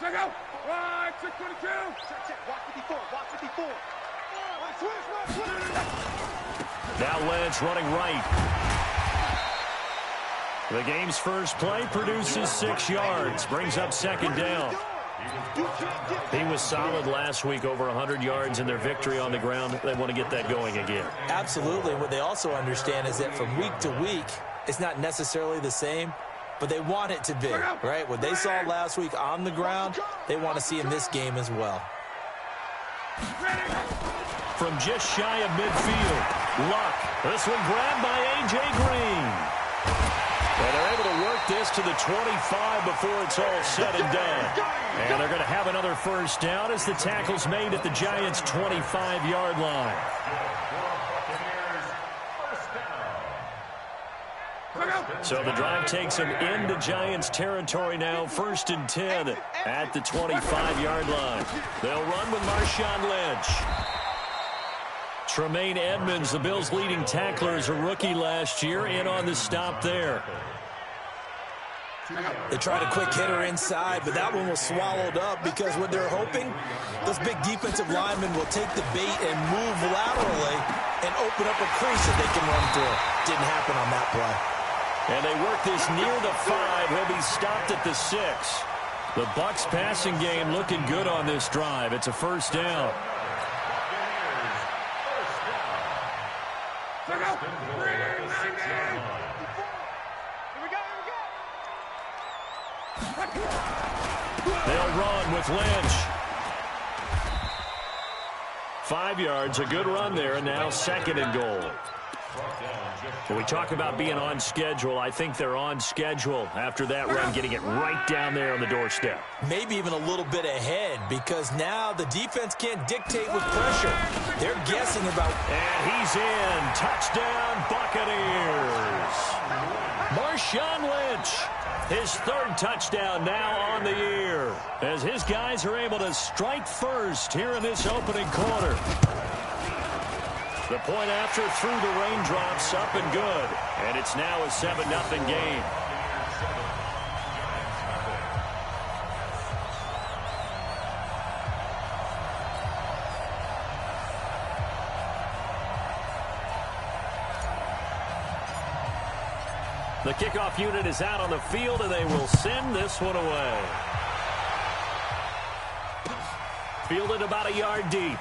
Check out. Right, 622. Check. Walk 54. Walk 54. Now Lynch running right. The game's first play produces 6 yards. Brings up second down. He was solid last week, over 100 yards in their victory on the ground. They want to get that going again. Absolutely. What they also understand is that from week to week, it's not necessarily the same, but they want it to be, right? What they saw last week on the ground, they want to see in this game as well. From just shy of midfield, Luck. This one grabbed by A.J. Green. And they're able to work this to the 25 before it's all said and done. And they're going to have another first down as the tackle's made at the Giants' 25-yard line. So the drive takes them into Giants territory now, 1st and 10 at the 25-yard line. They'll run with Marshawn Lynch. Tremaine Edmonds, the Bills' leading tackler, is a rookie last year, in on the stop there. They tried a quick hitter inside, but that one was swallowed up because what they're hoping, those big defensive linemen will take the bait and move laterally and open up a crease that they can run through. Didn't happen on that play. And they work this near the 5. He'll be stopped at the 6. The Bucs passing game looking good on this drive. It's a first down. They'll run with Lynch. 5 yards, a good run there, and now 2nd and goal. When we talk about being on schedule, I think they're on schedule after that run, getting it right down there on the doorstep. Maybe even a little bit ahead, because now the defense can't dictate with pressure. They're guessing about... And he's in. Touchdown, Buccaneers. Marshawn Lynch, his 3rd touchdown now on the year, as his guys are able to strike first here in this opening quarter. The point after through the raindrops, up and good. And it's now a 7-0 game. The kickoff unit is out on the field, and they will send this one away. Fielded about a yard deep.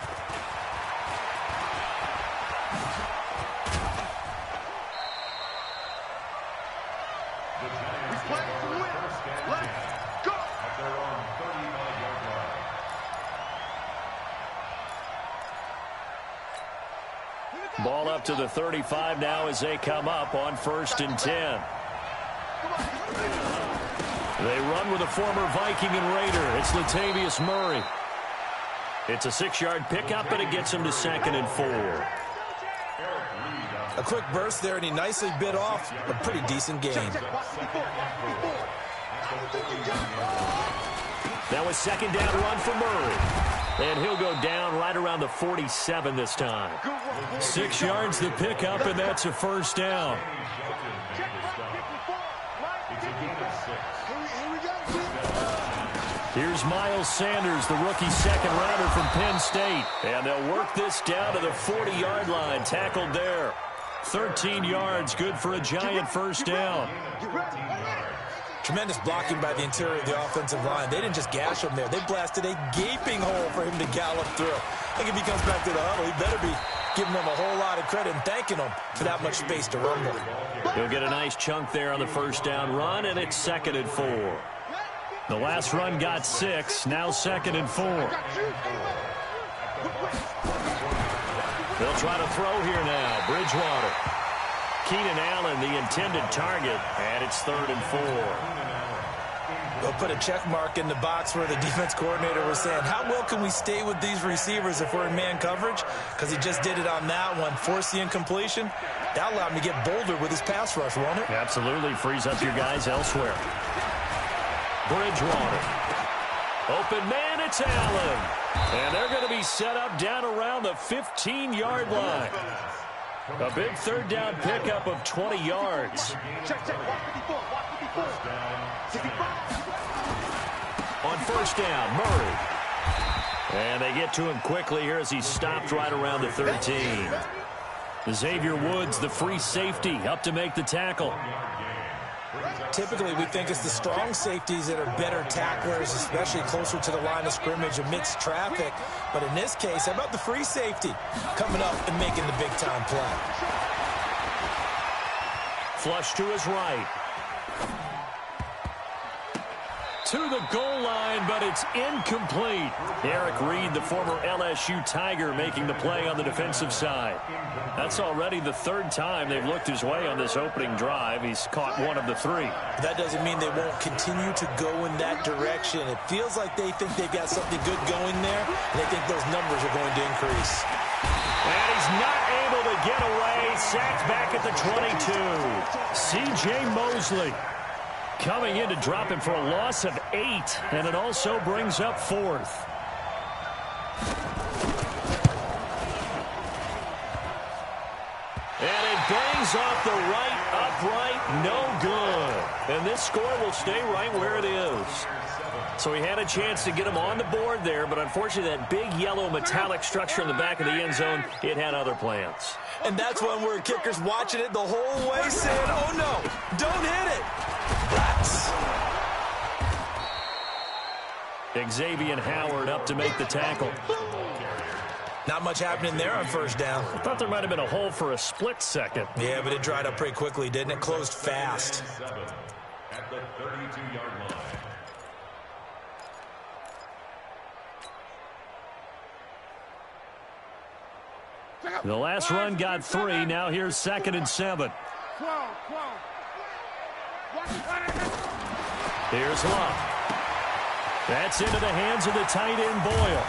Ball up to the 35 now as they come up on 1st and 10. They run with a former Viking and Raider. It's Latavius Murray. It's a 6-yard pickup, and it gets him to 2nd and 4. A quick burst there, and he nicely bit off a pretty decent gain. Now a 2nd down run for Murray. And he'll go down right around the 47 this time. 6 yards the pickup, and that's a first down. Here's Miles Sanders, the rookie 2nd rounder from Penn State. And they'll work this down to the 40-yard line, tackled there. 13 yards, good for a Giant first down. Tremendous blocking by the interior of the offensive line. They didn't just gash him there. They blasted a gaping hole for him to gallop through. I think if he comes back to the huddle, he better be giving them a whole lot of credit and thanking them for that much space to rumble. He'll get a nice chunk there on the first down run, and it's 2nd and 4. The last run got 6, now 2nd and 4. They'll try to throw here now. Bridgewater. Keenan Allen, the intended target, and it's 3rd and 4. They'll put a check mark in the box where the defense coordinator was saying, how well can we stay with these receivers if we're in man coverage? Because he just did it on that one, forced the incompletion. That allowed him to get bolder with his pass rush, won't it? Absolutely, frees up your guys elsewhere. Bridgewater. Open man, it's Allen. And they're going to be set up down around the 15-yard line. A big 3rd down pickup of 20 yards. On first down, Murray. And they get to him quickly here as he stopped right around the 13. Xavier Woods, the free safety, up to make the tackle. Typically, we think it's the strong safeties that are better tacklers, especially closer to the line of scrimmage amidst traffic. But in this case, how about the free safety coming up and making the big-time play? Flush to his right. To the goal line, but it's incomplete. Eric Reed, the former LSU Tiger, making the play on the defensive side. That's already the third time they've looked his way on this opening drive. He's caught one of the three. That doesn't mean they won't continue to go in that direction. It feels like they think they've got something good going there, and they think those numbers are going to increase. And he's not able to get away. Sacked back at the 22. C.J. Mosley coming in to drop him for a loss of 8, and it also brings up 4th. And it bangs off the right upright, no good. And this score will stay right where it is. So he had a chance to get him on the board there, but unfortunately that big yellow metallic structure in the back of the end zone, it had other plans. And that's one where kicker's watching it the whole way saying, oh no, don't hit it. Rats. Xavier Howard up to make the tackle. Not much happening there on first down. I thought there might have been a hole for a split second. Yeah, but it dried up pretty quickly, didn't it? Closed fast. At the 32-yard line. The last run got 3. Now here's 2nd and 7. Here's Love. That's into the hands of the tight end, Boyle.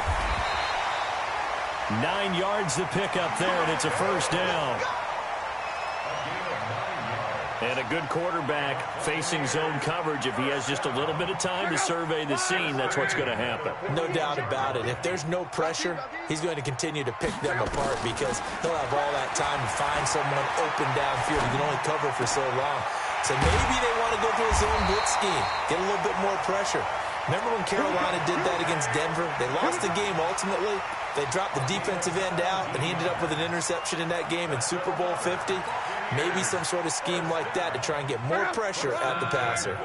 9 yards to pick up there, and it's a first down. And a good quarterback facing zone coverage. If he has just a little bit of time to survey the scene, that's what's going to happen. No doubt about it. If there's no pressure, he's going to continue to pick them apart because he'll have all that time to find someone open downfield. He can only cover for so long. So maybe they want to go to a zone blitz scheme, get a little bit more pressure. Remember when Carolina did that against Denver? They lost the game ultimately. They dropped the defensive end out, and he ended up with an interception in that game in Super Bowl 50. Maybe some sort of scheme like that to try and get more pressure at the passer.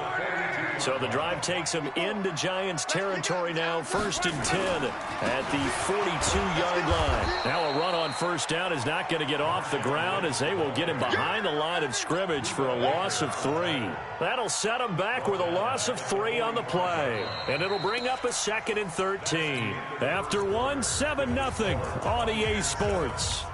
So the drive takes him into Giants territory now, 1st and 10 at the 42-yard line. Now a run on first down is not going to get off the ground as they will get him behind the line of scrimmage for a loss of 3. That'll set him back with a loss of 3 on the play. And it'll bring up a 2nd and 13. After 1, 7-0 on EA Sports.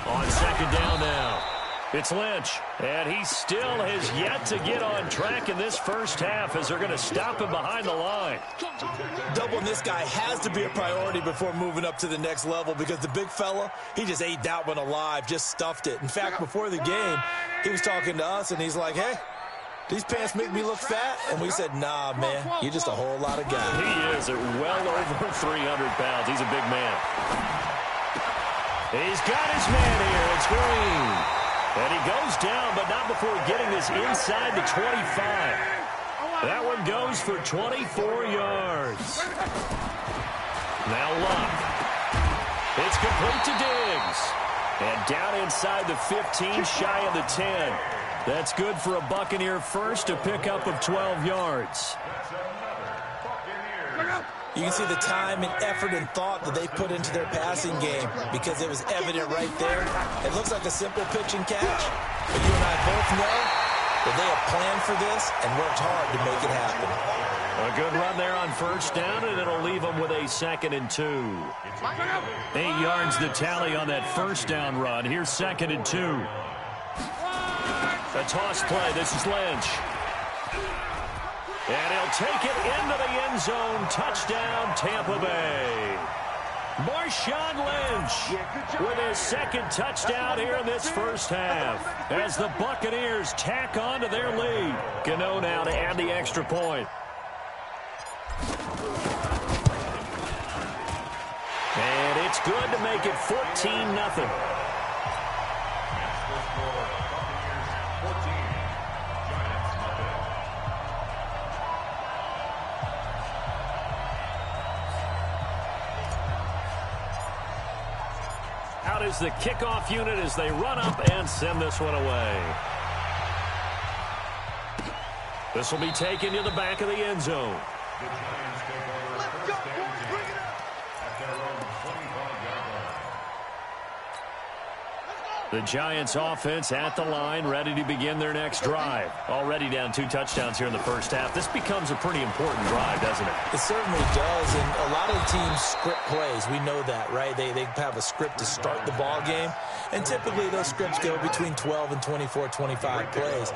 On second down now, it's Lynch, and he still has yet to get on track in this first half as they're going to stop him behind the line. Doubling this guy has to be a priority before moving up to the next level because the big fella, he just ate that one alive, just stuffed it. In fact, before the game, he was talking to us, and he's like, hey, these pants make me look fat? And we said, nah, man, you're just a whole lot of guy. He is at well over 300 pounds. He's a big man. He's got his man here. It's Green. And he goes down, but not before getting this inside the 25. That one goes for 24 yards. Now Luck. It's complete to Diggs. And down inside the 15, shy of the 10. That's good for a Buccaneer first, a pickup of 12 yards. You can see the time and effort and thought that they put into their passing game because it was evident right there. It looks like a simple pitch and catch, but you and I both know that they have planned for this and worked hard to make it happen. A good run there on first down, and it'll leave them with a 2nd and 2. 8 yards the tally on that first down run. Here's 2nd and 2. A toss play. This is Lynch. And he'll take it into the end zone. Touchdown, Tampa Bay. Marshawn Lynch with his second touchdown here in this first half as the Buccaneers tack on to their lead. Gano now to add the extra point. And it's good to make it 14-0. Out is the kickoff unit as they run up and send this one away. This will be taken to the back of the end zone. Let's go, boys. Bring it up. At their own 25-yard line. The Giants offense at the line, ready to begin their next drive. Already down 2 touchdowns here in the first half. This becomes a pretty important drive, doesn't it? It certainly does, and a lot of the teams script plays. We know that, right? They have a script to start the ball game, and typically those scripts go between 12 and 24, 25 plays.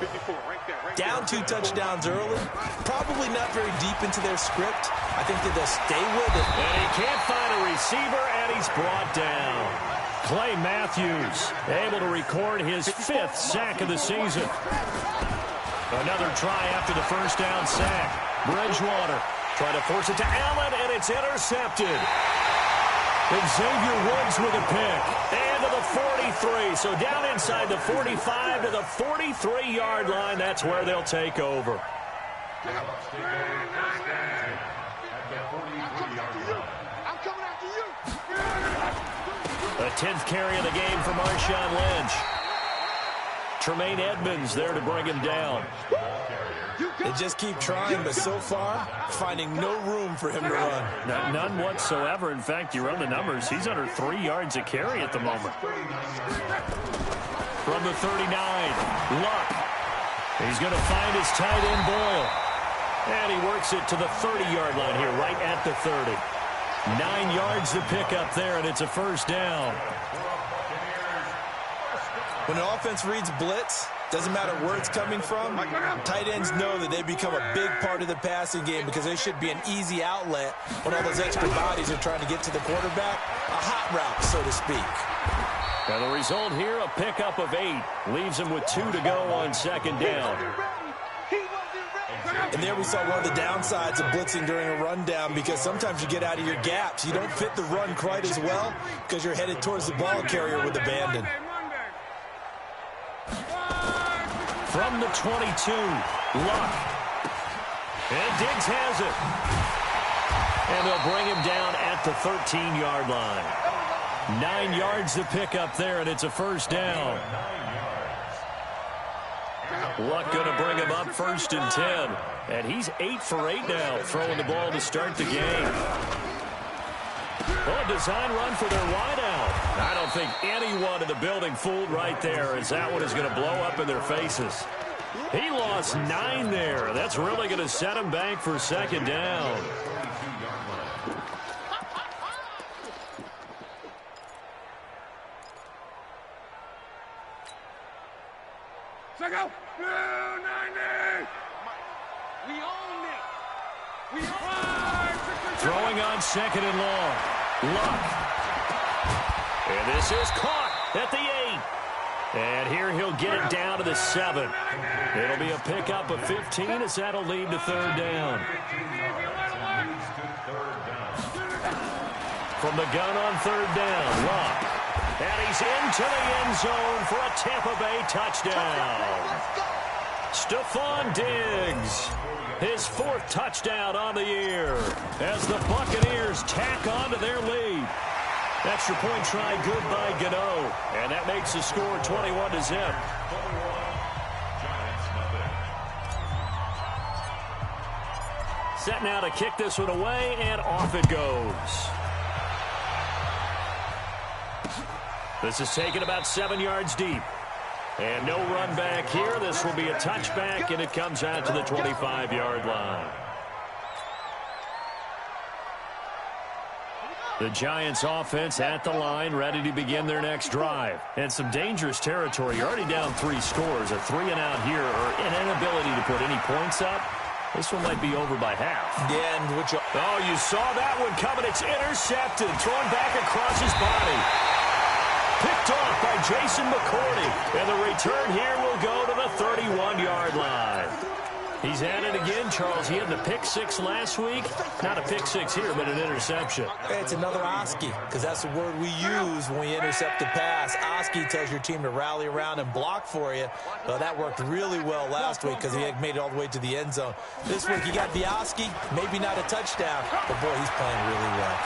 Down 2 touchdowns early, probably not very deep into their script. I think that they'll stay with it. And he can't find a receiver, and he's brought down. Clay Matthews able to record his 5th sack of the season. Another try after the first down sack. Bridgewater trying to force it to Allen, and it's intercepted. Xavier Woods with a pick. And to the 43. So down inside the 45 to the 43-yard line. That's where they'll take over. The 10th carry of the game for Marshawn Lynch. Tremaine Edmonds there to bring him down. They just keep trying, but so far, finding no room for him to run. None whatsoever. In fact, you run the numbers. He's under 3 yards a carry at the moment. From the 39, Luck. He's going to find his tight end, Boyle. And he works it to the 30-yard line here, right at the 30. 9 yards to pick up there, and it's a first down. When an offense reads blitz, doesn't matter where it's coming from, tight ends know that they become a big part of the passing game because they should be an easy outlet when all those extra bodies are trying to get to the quarterback. A hot route, so to speak. Now the result here, a pickup of 8. Leaves him with 2 to go on second down. And there we saw one of the downsides of blitzing during a rundown because sometimes you get out of your gaps. You don't fit the run quite as well because you're headed towards the ball carrier with abandon. From the 22, Luck. And Diggs has it. And they'll bring him down at the 13-yard line. 9 yards to pick up there, and it's a first down. Luck going to bring him up 1st and 10. And he's 8 for 8 now, throwing the ball to start the game. Well, a design run for their wideout. I don't think anyone in the building fooled right there, as that one is going to blow up in their faces. He lost 9 there. That's really going to set him back for second down. Check out. 90. We own it. We own it. Throwing on second and long. Luck. And this is caught at the 8. And here he'll get it down to the 7. It'll be a pickup of 15 as that'll lead to third down. From the gun on third down, Luck. And he's into the end zone for a Tampa Bay touchdown. Stephon Diggs, his 4th touchdown on the year as the Buccaneers tack on to their lead. Extra point try good by Gano, and that makes the score 21-0. Set now to kick this one away, and off it goes. This is taken about 7 yards deep. And no run back here. This will be a touchback, and it comes out to the 25-yard line. The Giants offense at the line, ready to begin their next drive. And some dangerous territory. You're already down 3 scores. A 3-and-out here, or an inability to put any points up. This one might be over by half. Yeah, and what you Oh, you saw that one coming. It's intercepted. Thrown back across his body. Picked off by Jason McCourty. And the return here will go to the 31-yard line. He's at it again, Charles. He had the pick six last week. Not a pick six here, but an interception. It's another Oski, because that's the word we use when we intercept a pass. Oski tells your team to rally around and block for you. Well, that worked really well last week because he had made it all the way to the end zone. This week he got the Oski, maybe not a touchdown, but boy, he's playing really well.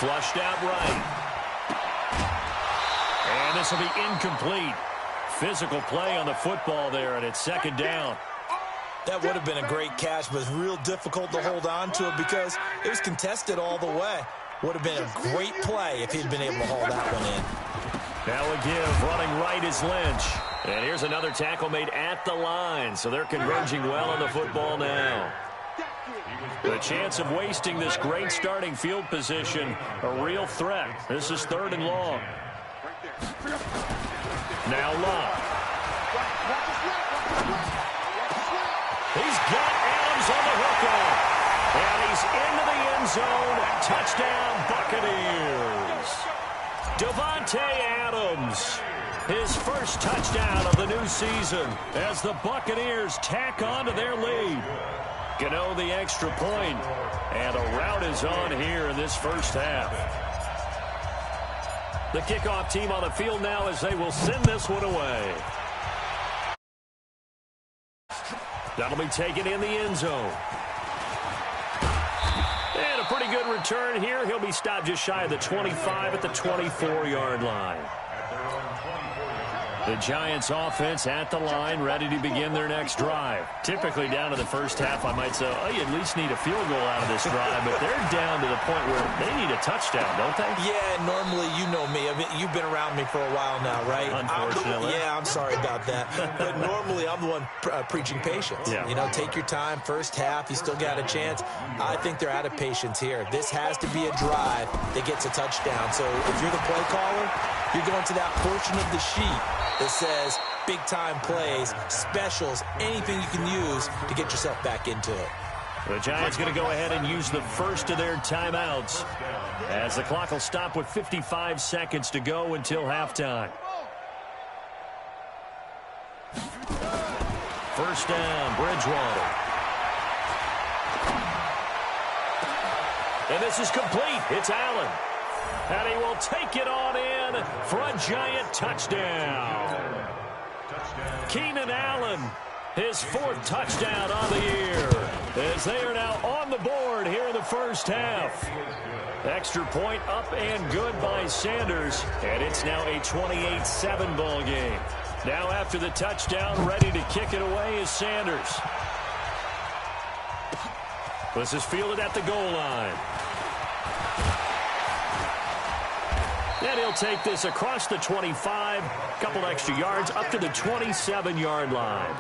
Flushed out right. And this will be incomplete. Physical play on the football there, and it's second down. That would have been a great catch, but it's real difficult to hold on to it because it was contested all the way. Would have been a great play if he'd been able to haul that one in. Now a give, running right is Lynch. And here's another tackle made at the line, so they're converging well on the football now. The chance of wasting this great starting field position, a real threat. This is 3rd and long. Now Locke. He's got Adams on the hook off. And he's into the end zone. Touchdown, Buccaneers. Davante Adams, his first touchdown of the new season as the Buccaneers tack on to their lead. Gano the extra point, and a rout is on here in this first half. The kickoff team on the field now as they will send this one away. That'll be taken in the end zone. And a pretty good return here. He'll be stopped just shy of the 25 at the 24-yard line. The Giants offense at the line, ready to begin their next drive. Typically down to the first half, I might say, oh, you at least need a field goal out of this drive, but they're down to the point where they need a touchdown, don't they? Yeah, normally, you know me. I mean, you've been around me for a while now, right? Unfortunately. I'm sorry about that. But normally, I'm the one preaching patience. Yeah. You know, take your time. First half, you still got a chance. I think they're out of patience here. This has to be a drive that gets a touchdown. So if you're the play caller, you're going to that portion of the sheet that says big-time plays, specials, anything you can use to get yourself back into it. The Giants going to go ahead and use the first of their timeouts as the clock will stop with 55 seconds to go until halftime. First down, Bridgewater. And this is complete. It's Allen. And he will take it on in for a Giant touchdown. Keenan Allen, his 4th touchdown on the year, as they are now on the board here in the first half. Extra point up and good by Sanders, and it's now a 28-7 ball game. Now after the touchdown, ready to kick it away is Sanders. This is fielded at the goal line. And he'll take this across the 25, couple extra yards, up to the 27-yard line.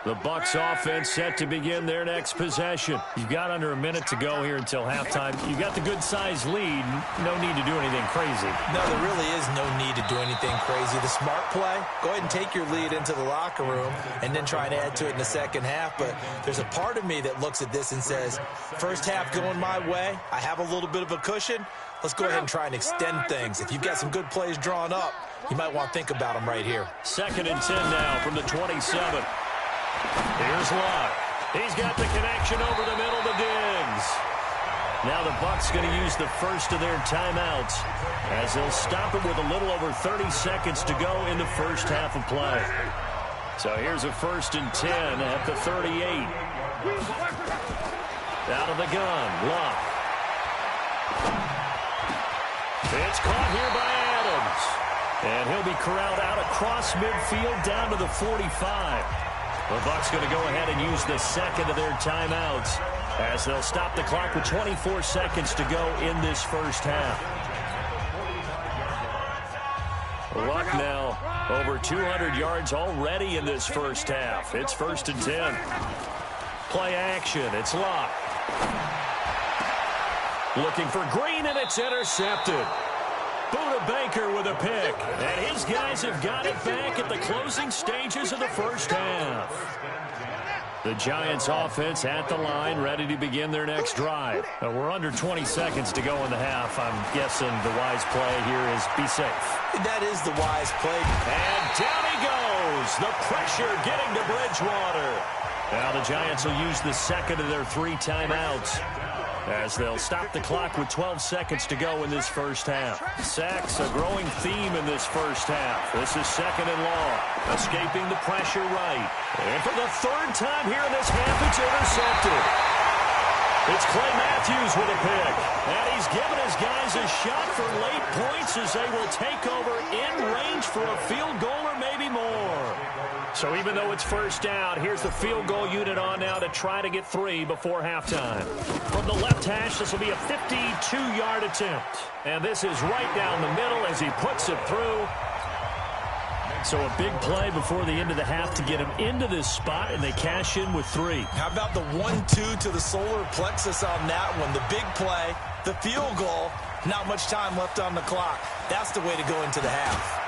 The Bucs offense set to begin their next possession. You've got under a minute to go here until halftime. You've got the good-sized lead. No need to do anything crazy. No, there really is no need to do anything crazy. The smart play, go ahead and take your lead into the locker room and then try and add to it in the second half. But there's a part of me that looks at this and says, first half going my way, I have a little bit of a cushion. Let's go ahead and try and extend things. If you've got some good plays drawn up, you might want to think about them right here. 2nd and 10 now from the 27. Here's Locke. He's got the connection over the middle to Diggs. Now the Bucs going to use the first of their timeouts as they'll stop it with a little over 30 seconds to go in the first half of play. So here's a 1st and 10 at the 38. Out of the gun, Locke. It's caught here by Adams. And he'll be corralled out across midfield down to the 45. The Bucs going to go ahead and use the second of their timeouts as they'll stop the clock with 24 seconds to go in this first half. Luck now over 200 yards already in this first half. It's 1st and 10. Play action. It's Locke. Looking for Green, and it's intercepted. Buda Baker with a pick. And his guys have got it back at the closing stages of the first half. The Giants offense at the line, ready to begin their next drive. We're under 20 seconds to go in the half. I'm guessing the wise play here is be safe. That is the wise play. And down he goes. The pressure getting to Bridgewater. Now the Giants will use the second of their 3 timeouts, as they'll stop the clock with 12 seconds to go in this first half. Sacks, a growing theme in this first half. This is second and long. Escaping the pressure right. And for the 3rd time here in this half, it's intercepted. It's Clay Matthews with a pick. And he's given his guys a shot for late points as they will take over in range for a field goal or maybe more. So even though it's first down, here's the field goal unit on now to try to get 3 before halftime. From the left hash, this will be a 52-yard attempt. And this is right down the middle as he puts it through. So a big play before the end of the half to get him into this spot, and they cash in with 3. How about the 1-2 to the solar plexus on that one? The big play, the field goal, not much time left on the clock. That's the way to go into the half.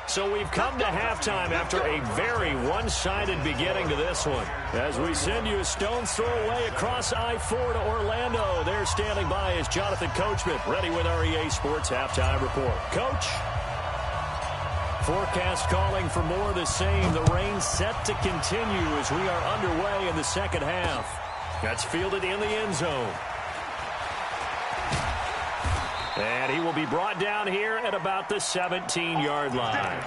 So we've come to halftime after a very one-sided beginning to this one. As we send you a stone's throw away across I-4 to Orlando. There standing by is Jonathan Coachman, ready with our EA Sports Halftime Report. Coach? Forecast calling for more of the same. The rain set to continue as we are underway in the second half. That's fielded in the end zone. And he will be brought down here at about the 17-yard line.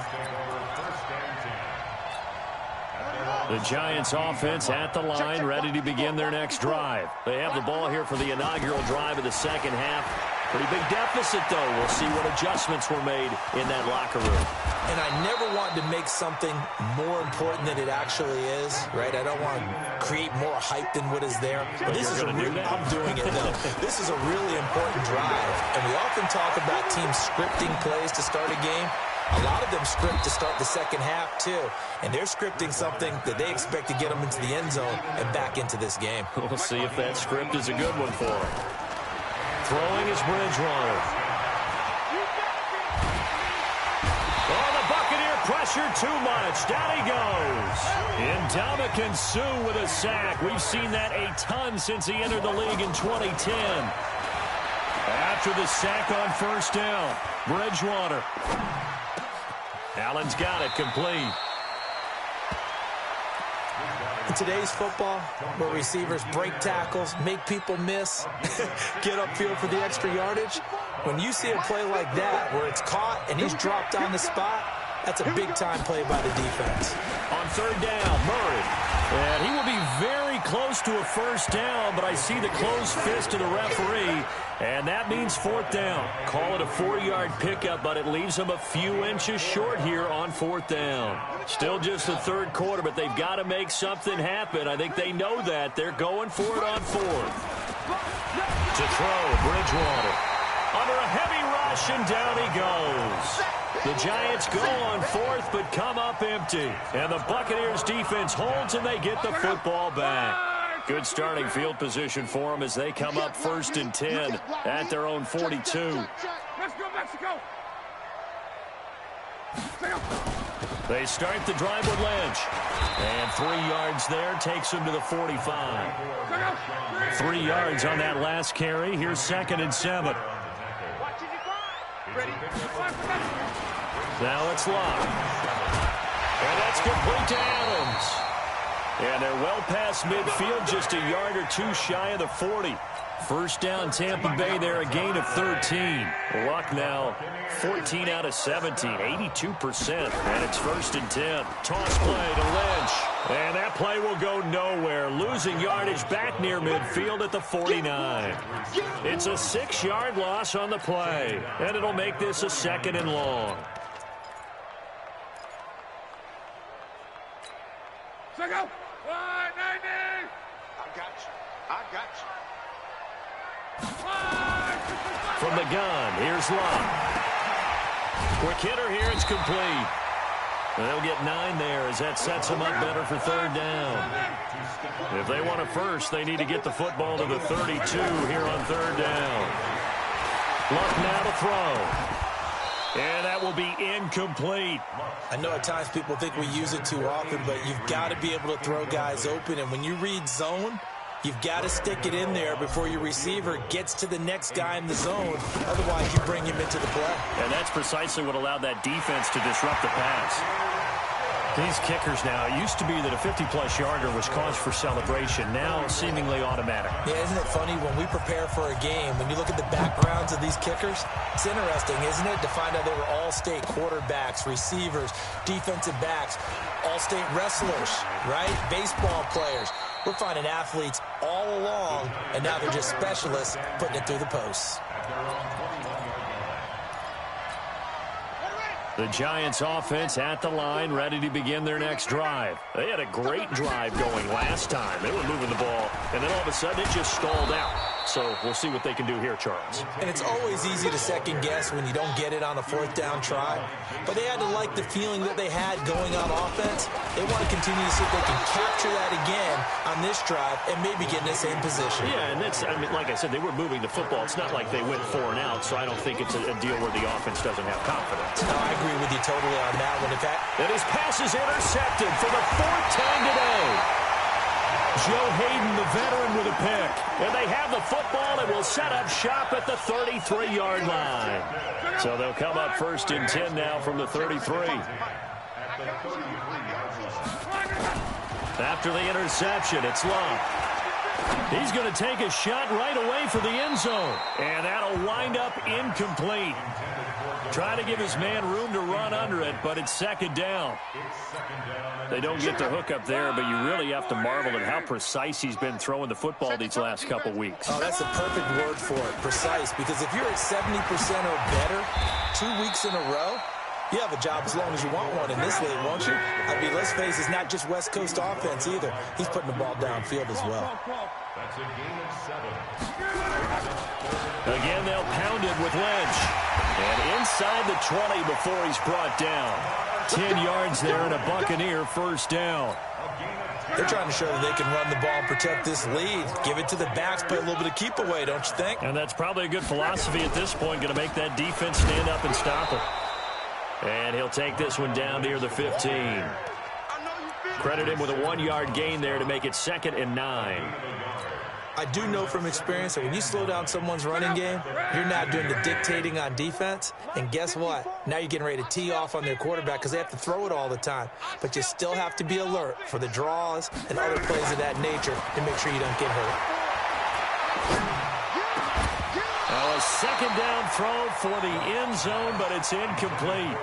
The Giants offense at the line, ready to begin their next drive. They have the ball here for the inaugural drive of the second half. Pretty big deficit, though. We'll see what adjustments were made in that locker room. And I never want to make something more important than it actually is, right? I don't want to create more hype than what is there. But this is I'm doing it, though. This is a really important drive. And we often talk about teams scripting plays to start a game. A lot of them script to start the second half, too. And they're scripting something that they expect to get them into the end zone and back into this game. We'll see if that script is a good one for them. Throwing is Bridgewater. Oh, the Buccaneer pressure too much. Down he goes. Ndamukong Suh with a sack. We've seen that a ton since he entered the league in 2010. After the sack on first down, Bridgewater. Allen's got it complete. In today's football, where receivers break tackles, make people miss, get upfield for the extra yardage, when you see a play like that where it's caught and he's dropped on the spot, that's a big-time play by the defense. On third down, Murray. And he will be very close to a first down, but I see the closed fist of the referee, and that means fourth down. Call it a 4-yard pickup, but it leaves him a few inches short here on fourth down. Still just the third quarter, but they've got to make something happen. I think they know that. They're going for it on fourth. To throw, Bridgewater. Under a heavy rush, and down he goes. The Giants go on fourth, but come up empty. And the Buccaneers defense holds, and they get the football back. Good starting field position for them as they come up 1st and 10 at their own 42. Let's go, Mexico! They start the drive with Lynch. And 3 yards there takes him to the 45. 3 yards on that last carry. Here's 2nd and 7. Now it's Locke. And that's complete to Adams. And they're well past midfield, just a yard or two shy of the 40. First down, Tampa Bay there, a gain of 13. Luck now, 14 out of 17, 82%. And it's 1st and 10. Toss play to Lynch. And that play will go nowhere. Losing yardage back near midfield at the 49. It's a 6-yard loss on the play. And it'll make this a 2nd and long. Go! 190! I got you. I got you. From the gun, here's Locke. Quick hitter here, it's complete. They'll get 9 there as that sets them up better for third down. If they want it first, they need to get the football to the 32 here on third down. Luck now to throw. And that will be incomplete. I know at times people think we use it too often, but you've got to be able to throw guys open. And when you read zone, you've got to stick it in there before your receiver gets to the next guy in the zone. Otherwise, you bring him into the play. And that's precisely what allowed that defense to disrupt the pass. These kickers now, it used to be that a 50-plus yarder was cause for celebration. Now, seemingly automatic. Yeah, isn't it funny when we prepare for a game, when you look at the backgrounds of these kickers, it's interesting, isn't it, to find out they were all-state quarterbacks, receivers, defensive backs, all-state wrestlers, right? Baseball players. We're finding athletes all along, and now they're just specialists putting it through the posts. The Giants offense at the line, ready to begin their next drive. They had a great drive going last time. They were moving the ball, and then all of a sudden it just stalled out. So we'll see what they can do here, Charles. And it's always easy to second guess when you don't get it on a fourth down try. But they had to like the feeling that they had going on offense. They want to continue to see if they can capture that again on this drive and maybe get in the same position. Yeah, and that's, I mean, like I said, they were moving the football. It's not like they went 4 and out, so I don't think it's a deal where the offense doesn't have confidence. No, I agree with you totally on that one. In fact, and his pass is intercepted for the 4th time today. Joe Hayden, the veteran, with a pick. And they have the football and will set up shop at the 33-yard line. So they'll come up 1st and 10 now from the 33. After the interception, it's Love. He's going to take a shot right away for the end zone. And that'll wind up incomplete. Trying to give his man room to run under it, but it's 2nd down. They don't get the hook up there, but you really have to marvel at how precise he's been throwing the football these last couple weeks. Oh, that's the perfect word for it, precise, because if you're at 70% or better 2 weeks in a row, you have a job as long as you want one in this league, won't you? I mean, let's face it, it's not just West Coast offense either. He's putting the ball downfield as well. That's a gain of 7. Again, they'll pound it with Lynch. And inside the 20 before he's brought down. 10 yards there and a Buccaneer 1st down. They're trying to show that they can run the ball and protect this lead. Give it to the backs, play a little bit of keep away, don't you think? And that's probably a good philosophy at this point, going to make that defense stand up and stop it. And he'll take this one down near the 15. Credit him with a 1-yard gain there to make it 2nd and 9. I do know from experience that when you slow down someone's running game, you're not doing the dictating on defense. And guess what? Now you're getting ready to tee off on their quarterback because they have to throw it all the time. But you still have to be alert for the draws and other plays of that nature to make sure you don't get hurt. Now a 2nd down throw for the end zone, but it's incomplete.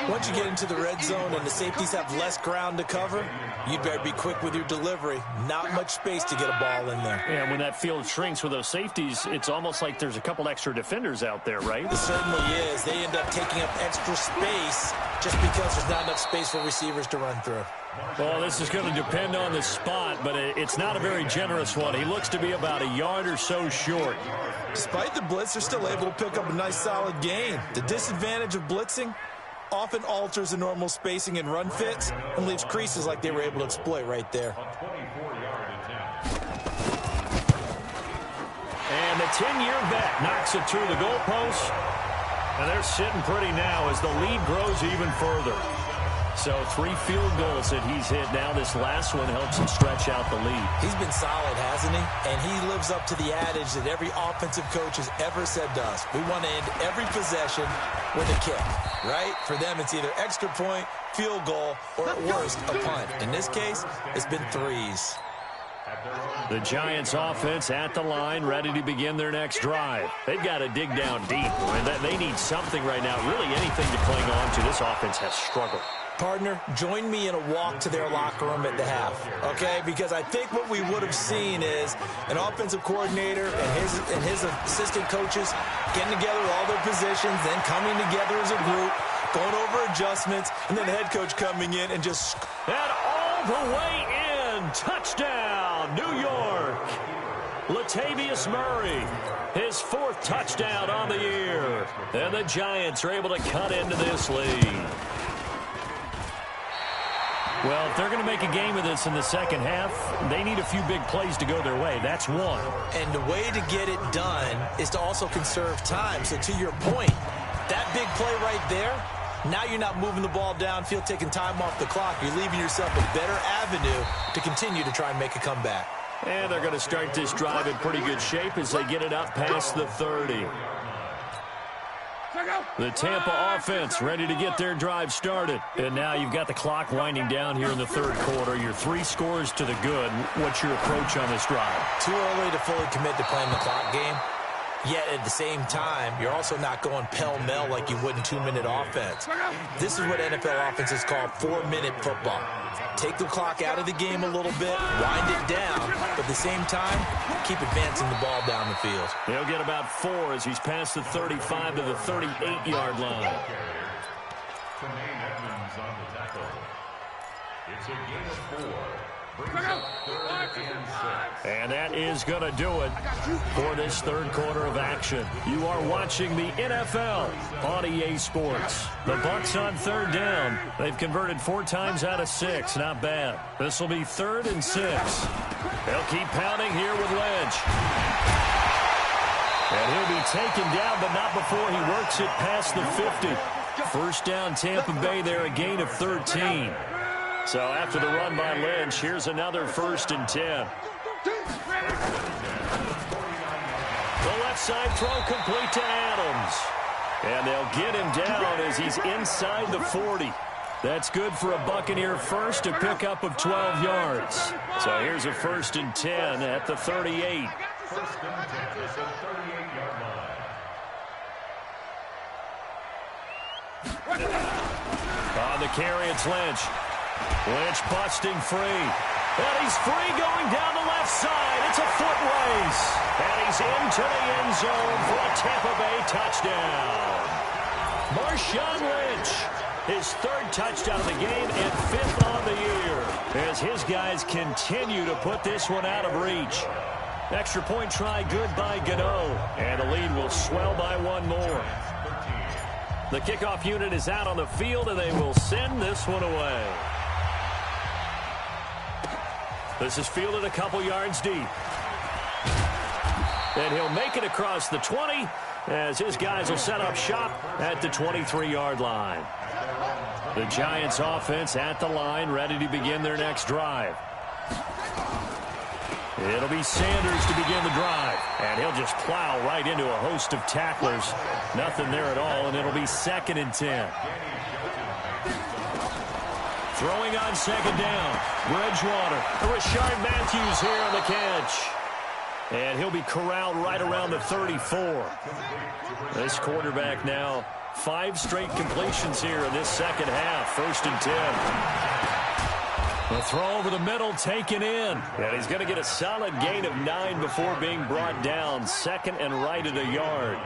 Once you get into the red zone and the safeties have less ground to cover, you'd better be quick with your delivery. Not much space to get a ball in there. Yeah, when that field shrinks with those safeties, it's almost like there's a couple extra defenders out there, right? It certainly is. They end up taking up extra space just because there's not enough space for receivers to run through. Well, this is going to depend on the spot, but it's not a very generous one. He looks to be about a yard or so short. Despite the blitz, they're still able to pick up a nice solid gain. The disadvantage of blitzing often alters the normal spacing and run fits and leaves creases like they were able to exploit right there. And the 10-year vet knocks it through the goalpost. And they're sitting pretty now as the lead grows even further. So 3 field goals that he's hit now. This last one helps him stretch out the lead. He's been solid, hasn't he? And he lives up to the adage that every offensive coach has ever said to us. We want to end every possession with a kick, right? For them, it's either extra point, field goal, or at worst, a punt. In this case, it's been 3s. The Giants offense at the line, ready to begin their next drive. They've got to dig down deep. I mean, they need something right now, really anything to cling on to. This offense has struggled. Partner, join me in a walk to their locker room at the half, okay? Because I think what we would have seen is an offensive coordinator and his assistant coaches getting together with all their positions, then coming together as a group, going over adjustments, and then the head coach coming in and just... And all the way in, touchdown, New York. Latavius Murray, his 4th touchdown on the year. And the Giants are able to cut into this lead. Well, if they're going to make a game of this in the second half, they need a few big plays to go their way. That's one. And the way to get it done is to also conserve time. So to your point, that big play right there, now you're not moving the ball downfield, taking time off the clock. You're leaving yourself a better avenue to continue to try and make a comeback. And they're going to start this drive in pretty good shape as they get it up past the 30. The Tampa offense ready to get their drive started. And now you've got the clock winding down here in the third quarter. Your 3 scores to the good. What's your approach on this drive? Too early to fully commit to playing the clock game. Yet at the same time, you're also not going pell-mell like you would in 2-minute offense. This is what NFL offenses call 4-minute football. Take the clock out of the game a little bit, wind it down, but at the same time, keep advancing the ball down the field. He'll get about 4 as he's past the 35 to the 38-yard line. It's a gain of 4. Brings up 3rd and 6. And that is going to do it for this third quarter of action. You are watching the NFL on EA Sports. The Bucs on 3rd down. They've converted 4 times out of 6. Not bad. This will be 3rd and 6. They'll keep pounding here with Lynch. And he'll be taken down, but not before he works it past the 50. First down, Tampa Bay there, a gain of 13. So after the run by Lynch, here's another 1st and 10. The left side throw complete to Adams. And they'll get him down as he's inside the 40. That's good for a Buccaneer first, a pickup of 12 yards. So here's a 1st and 10 at the 38. 1st and 10 is the 38-yard line. On the carry, it's Lynch. Lynch busting free. And he's free going down the left side. It's a foot race. And he's into the end zone for a Tampa Bay touchdown. Marshawn Lynch, his 3rd touchdown of the game and 5th on the year. As his guys continue to put this one out of reach. Extra point try good by Gano. And the lead will swell by 1 more. The kickoff unit is out on the field, and they will send this one away. This is fielded a couple yards deep. And he'll make it across the 20 as his guys will set up shop at the 23-yard line. The Giants offense at the line, ready to begin their next drive. It'll be Sanders to begin the drive. And he'll just plow right into a host of tacklers. Nothing there at all, and it'll be 2nd and 10. Throwing on 2nd down. Bridgewater. Rashard Matthews here on the catch. And he'll be corralled right around the 34. This quarterback now 5 straight completions here in this second half. 1st and 10. The throw over the middle taken in. And he's going to get a solid gain of 9 before being brought down. 2nd and right at a yard.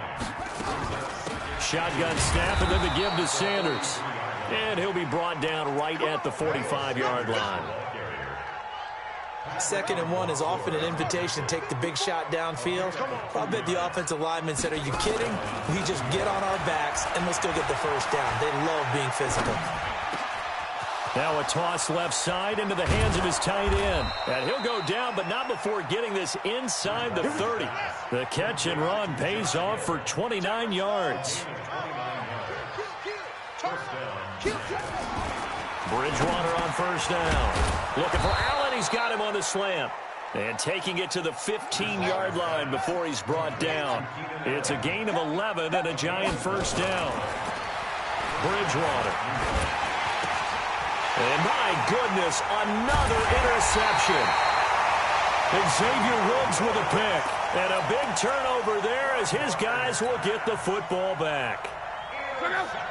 Shotgun snap and then the give to Sanders. And he'll be brought down right at the 45-yard line. 2nd and 1 is often an invitation to take the big shot downfield. I bet the offensive lineman said, are you kidding? We just get on our backs and let's go get the 1st down. They love being physical. Now a toss left side into the hands of his tight end. And he'll go down, but not before getting this inside the 30. The catch and run pays off for 29 yards. Bridgewater on 1st down. Looking for Allen. He's got him on the slant. And taking it to the 15-yard line before he's brought down. It's a gain of 11 and a Giant 1st down. Bridgewater. And my goodness, another interception. Xavier Woods with a pick. And a big turnover there as his guys will get the football back.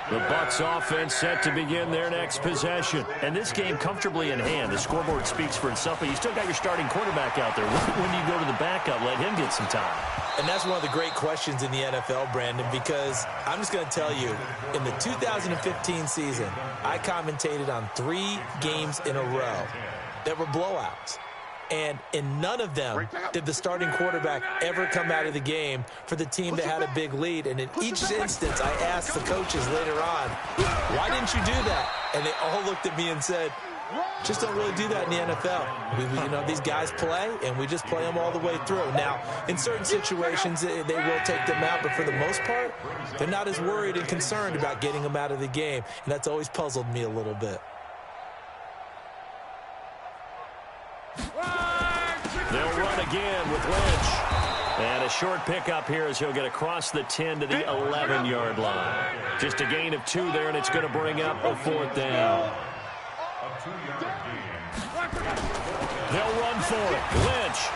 The Bucs offense set to begin their next possession. And this game comfortably in hand. The scoreboard speaks for itself, but you still got your starting quarterback out there. When do you go to the backup? Let him get some time. And that's one of the great questions in the NFL, Brandon, because I'm just going to tell you, in the 2015 season, I commentated on 3 games in a row that were blowouts. And in none of them did the starting quarterback ever come out of the game for the team that had a big lead. And in each instance, I asked the coaches later on, why didn't you do that? And they all looked at me and said, Just don't really do that in the NFL. These guys play, and we just play them all the way through. Now, in certain situations, they will take them out, but for the most part, they're not as worried and concerned about getting them out of the game, and that's always puzzled me a little bit. They'll run again with Lynch. And a short pickup here as he'll get across the 10 to the 11-yard line. Just a gain of 2 there, and it's going to bring up a 4th down. They'll run for it. Lynch.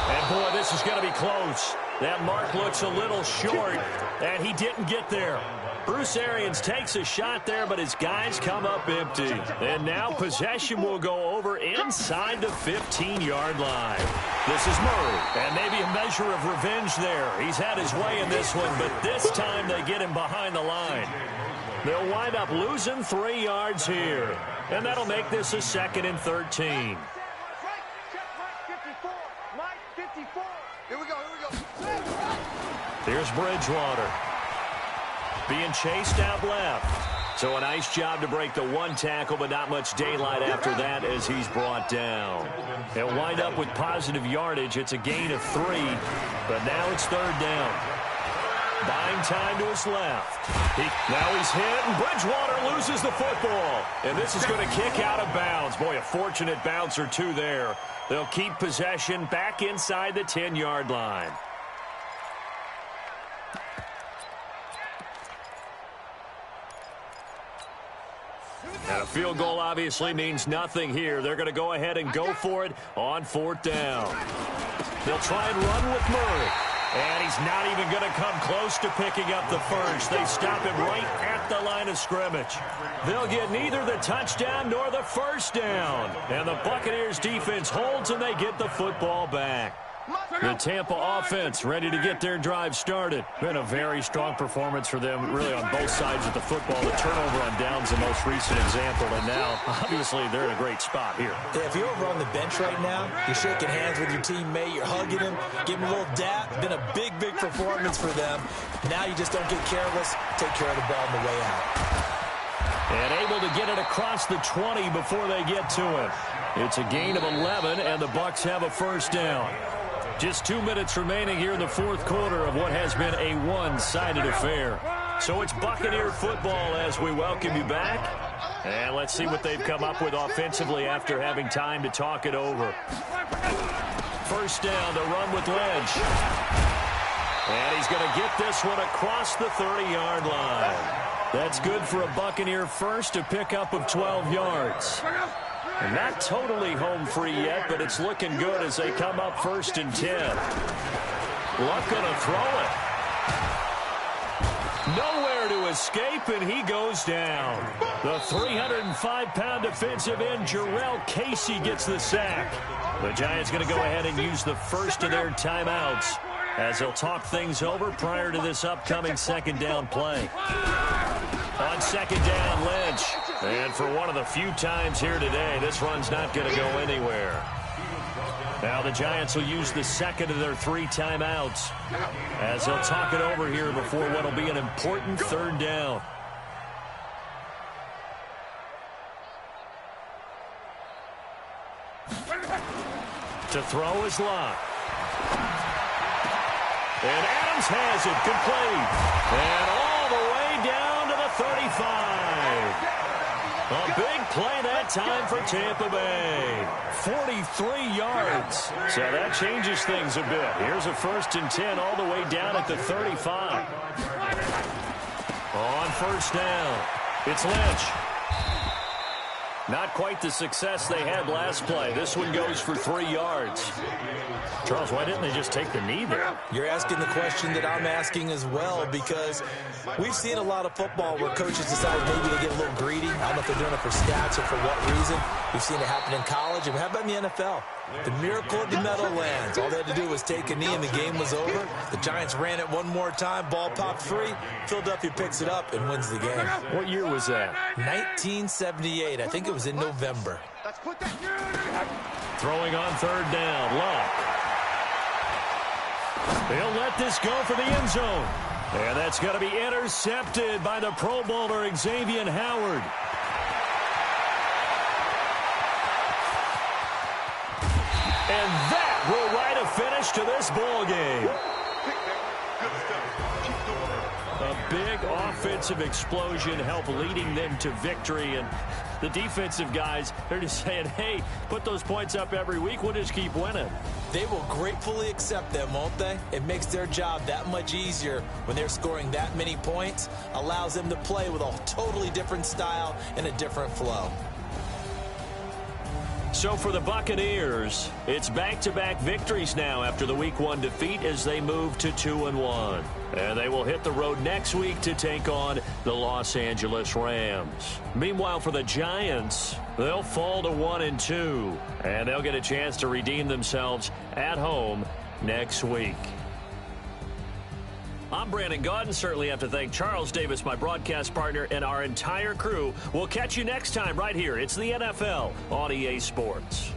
And, boy, this is going to be close. That mark looks a little short, and he didn't get there. Bruce Arians takes a shot there, but his guys come up empty. And now possession will go over inside the 15-yard line. This is Murray, and maybe a measure of revenge there. He's had his way in this one, but this time they get him behind the line. They'll wind up losing 3 yards here, and that'll make this a 2nd and 13. Here's Bridgewater. Being chased out left. So a nice job to break the 1 tackle, but not much daylight after that as he's brought down. They'll wind up with positive yardage. It's a gain of 3, but now it's 3rd down. Buying time to his left. Now he's hit, and Bridgewater loses the football. And this is going to kick out of bounds. Boy, a fortunate bounce or 2 there. They'll keep possession back inside the 10-yard line. And a field goal obviously means nothing here. They're going to go ahead and go for it on 4th down. They'll try and run with Murray. And he's not even going to come close to picking up the first. They stop him right at the line of scrimmage. They'll get neither the touchdown nor the 1st down. And the Buccaneers defense holds and they get the football back. The Tampa offense ready to get their drive started. Been a very strong performance for them, really on both sides of the football. The turnover on downs the most recent example, and now, obviously, they're in a great spot here. Yeah, if you're over on the bench right now, you're shaking hands with your teammate, you're hugging him, giving him a little dap. It's been a big, big performance for them. Now you just don't get careless. Take care of the ball on the way out. And able to get it across the 20 before they get to it. It's a gain of 11, and the Bucs have a 1st down. Just 2 minutes remaining here in the 4th quarter of what has been a one-sided affair. So it's Buccaneer football as we welcome you back. And let's see what they've come up with offensively after having time to talk it over. 1st down to run with Lynch. And he's going to get this one across the 30-yard line. That's good for a Buccaneer first, to pick up of 12 yards. And not totally home free yet, but it's looking good as they come up 1st and 10. Luck gonna throw it. Nowhere to escape, and he goes down. The 305-pound defensive end, Jarrell Casey, gets the sack. The Giants going to go ahead and use the first of their timeouts as they'll talk things over prior to this upcoming 2nd down play. On 2nd down, Lynch. And for one of the few times here today, this run's not going to go anywhere. Now the Giants will use the 2nd of their 3 timeouts as they'll talk it over here before what will be an important 3rd down. To throw is Locke. And Adams has it complete. And all the way down to the 35. A big play that time for Tampa Bay. 43 yards. So that changes things a bit. Here's a 1st and 10 all the way down at the 35. On 1st down, it's Lynch. Not quite the success they had last play. This one goes for 3 yards. Charles, why didn't they just take the knee there? You're asking the question that I'm asking as well, because we've seen a lot of football where coaches decide maybe they get a little greedy. I don't know if they're doing it for stats or for what reason. We've seen it happen in college, and how about in the NFL? The miracle of the Meadowlands. All they had to do was take a knee, and the game was over. The Giants ran it one more time. Ball popped free. Philadelphia picks it up and wins the game. What year was that? 1978. I think it was in November. Throwing on 3rd down, Locke. They'll let this go for the end zone. And that's going to be intercepted by the Pro Bowler Xavier Howard. And that will write a finish to this ball game. A big offensive explosion helped leading them to victory. And the defensive guys, they're just saying, hey, put those points up every week. We'll just keep winning. They will gratefully accept them, won't they? It makes their job that much easier when they're scoring that many points. Allows them to play with a totally different style and a different flow. So for the Buccaneers, it's back-to-back victories now after the Week 1 defeat as they move to 2-1. And they will hit the road next week to take on the Los Angeles Rams. Meanwhile, for the Giants, they'll fall to 1-2. And they'll get a chance to redeem themselves at home next week. I'm Brandon Gaudin. Certainly have to thank Charles Davis, my broadcast partner, and our entire crew. We'll catch you next time right here. It's the NFL on EA Sports.